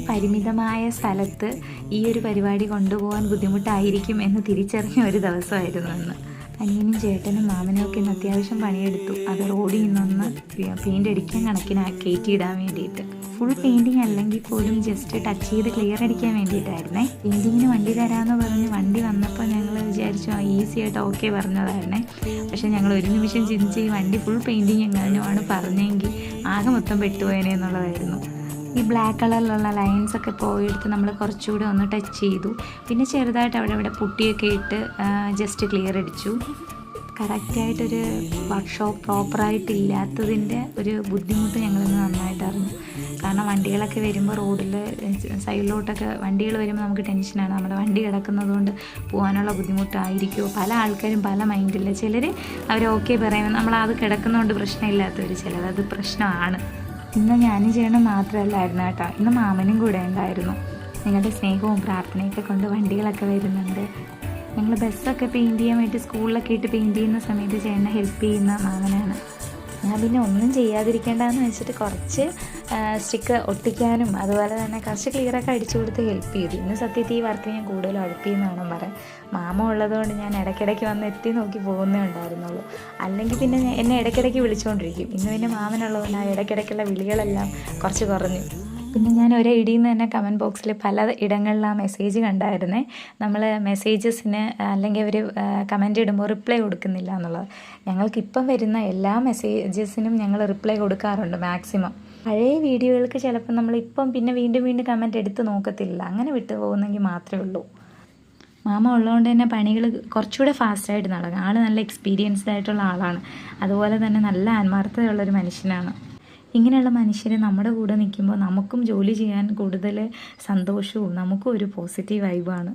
പരിമിതമായ സ്ഥലത്ത് ഈ ഒരു പരിപാടി കൊണ്ടുപോകാൻ ബുദ്ധിമുട്ടായിരിക്കും എന്ന് തിരിച്ചറിഞ്ഞ ഒരു ദിവസമായിരുന്നു അന്ന്. അനിയനും ചേട്ടനും മാമനും ഒക്കെ ഇന്ന് അത്യാവശ്യം പണിയെടുത്തു. അത് റോഡിൽ നിന്നൊന്ന് പെയിൻ്റ് അടിക്കാൻ കണക്കിന് കയറ്റിയിടാൻ വേണ്ടിയിട്ട്. ഫുൾ പെയിൻറ്റിങ് അല്ലെങ്കിൽ പോലും ജസ്റ്റ് ടച്ച് ചെയ്ത് ക്ലിയർ അടിക്കാൻ വേണ്ടിയിട്ടായിരുന്നേ. പെയിൻറ്റിങ്ങിന് വണ്ടി തരാമെന്ന് പറഞ്ഞ് വണ്ടി വന്നപ്പോൾ ഞങ്ങൾ വിചാരിച്ചു ഈസി ആയിട്ട് ഓക്കെ പറഞ്ഞതായിരുന്നേ. പക്ഷേ ഞങ്ങൾ ഒരു നിമിഷം ചിന്തിച്ച് ഈ വണ്ടി ഫുൾ പെയിൻറ്റിങ് എങ്ങനെയാണ് പറഞ്ഞെങ്കിൽ ആകെ മൊത്തം പെട്ടുപോയനെ എന്നുള്ളതായിരുന്നു. ഈ ബ്ലാക്ക് കളറിലുള്ള ലൈൻസൊക്കെ പോയെടുത്ത് നമ്മൾ കുറച്ചുകൂടെ ഒന്ന് ടച്ച് ചെയ്തു. പിന്നെ ചെറുതായിട്ട് അവിടെ പുട്ടിയൊക്കെ ഇട്ട് ജസ്റ്റ് ക്ലിയർ അടിച്ചു. കറക്റ്റായിട്ടൊരു വർക്ക്ഷോപ്പ് പ്രോപ്പറായിട്ടില്ലാത്തതിൻ്റെ ഒരു ബുദ്ധിമുട്ട് ഞങ്ങളിന്ന് നന്നായിട്ട് അറിഞ്ഞു. കാരണം വണ്ടികളൊക്കെ വരുമ്പോൾ റോഡിൽ സൈഡിലോട്ടൊക്കെ വണ്ടികൾ വരുമ്പോൾ നമുക്ക് ടെൻഷനാണ്. നമ്മുടെ വണ്ടി കിടക്കുന്നതുകൊണ്ട് പോകാനുള്ള ബുദ്ധിമുട്ടായിരിക്കുമോ. പല ആൾക്കാരും പല മൈൻഡില്ല. ചിലർ അവർ ഓക്കെ പറയുമ്പോൾ നമ്മളത് കിടക്കുന്നതുകൊണ്ട് പ്രശ്നമില്ലാത്തവർ, ചിലരത് പ്രശ്നമാണ്. ഇന്ന് ഞാനും ചെയ്യണം മാത്രമല്ലായിരുന്നു കേട്ടോ, ഇന്ന് മാമനും കൂടെ ഉണ്ടായിരുന്നു. നിങ്ങളുടെ സ്നേഹവും പ്രാർത്ഥനയൊക്കെ കൊണ്ട് വണ്ടികളൊക്കെ വരുന്നുണ്ട്. ഞങ്ങൾ ബസ്സൊക്കെ പെയിൻറ്റ് ചെയ്യാൻ വേണ്ടി സ്കൂളിലൊക്കെ ഇട്ട് പെയിൻറ്റ് ചെയ്യുന്ന സമയത്ത് ചേട്ടനെ ഹെൽപ്പ് ചെയ്യുന്ന മാമനാണ്. ഞാൻ പിന്നെ ഒന്നും ചെയ്യാതിരിക്കേണ്ടതെന്ന് വെച്ചിട്ട് കുറച്ച് സ്റ്റിക്ക് ഒട്ടിക്കാനും അതുപോലെ തന്നെ കുറച്ച് ക്ലിയറൊക്കെ അടിച്ചു കൊടുത്ത് ഹെൽപ്പ് ചെയ്തു. ഇന്ന് സത്യത്തിൽ ഈ വർക്ക് ഞാൻ കൂടുതലും അടുപ്പിയെന്നാണ് പറയാം. മാമ ഉള്ളതുകൊണ്ട് ഞാൻ ഇടയ്ക്കിടയ്ക്ക് വന്ന് എത്തി നോക്കി പോകുന്നേ ഉണ്ടായിരുന്നുള്ളൂ. അല്ലെങ്കിൽ പിന്നെ എന്നെ ഇടയ്ക്കിടയ്ക്ക് വിളിച്ചുകൊണ്ടിരിക്കും. ഇന്ന് പിന്നെ മാമനുള്ളതുകൊണ്ട് ആ ഇടയ്ക്കിടയ്ക്കുള്ള വിളികളെല്ലാം കുറച്ച് കുറഞ്ഞു. പിന്നെ ഞാൻ ഒരു ഐഡിയിൽ നിന്ന് തന്നെ കമൻറ്റ് ബോക്സിൽ പല ഇടങ്ങളിൽ ആ മെസ്സേജ് കണ്ടായിരുന്നേ. നമ്മൾ മെസ്സേജസിന് അല്ലെങ്കിൽ അവർ കമൻറ്റ് ഇടുമ്പോൾ റിപ്ലൈ കൊടുക്കുന്നില്ല എന്നുള്ളത്. ഞങ്ങൾക്കിപ്പം വരുന്ന എല്ലാ മെസ്സേജസിനും ഞങ്ങൾ റിപ്ലൈ കൊടുക്കാറുണ്ട് മാക്സിമം. പഴയ വീഡിയോകൾക്ക് ചിലപ്പോൾ നമ്മളിപ്പം പിന്നെ വീണ്ടും കമൻറ്റ് എടുത്ത് നോക്കത്തില്ല. അങ്ങനെ വിട്ടു പോകുന്നെങ്കിൽ മാത്രമേ ഉള്ളൂ. മാമ ഉള്ളതുകൊണ്ട് തന്നെ പണികൾ കുറച്ചുകൂടെ ഫാസ്റ്റായിട്ട് നടക്കും. ആൾ നല്ല എക്സ്പീരിയൻസ്ഡ് ആയിട്ടുള്ള ആളാണ്. അതുപോലെ തന്നെ നല്ല ആത്മാർത്ഥതയുള്ളൊരു മനുഷ്യനാണ്. ഇങ്ങനെയുള്ള മനുഷ്യർ നമ്മുടെ കൂടെ നിൽക്കുമ്പോൾ നമുക്കും ജോലി ചെയ്യാൻ കൂടുതൽ സന്തോഷവും നമുക്കും ഒരു പോസിറ്റീവ് വൈബാണ്.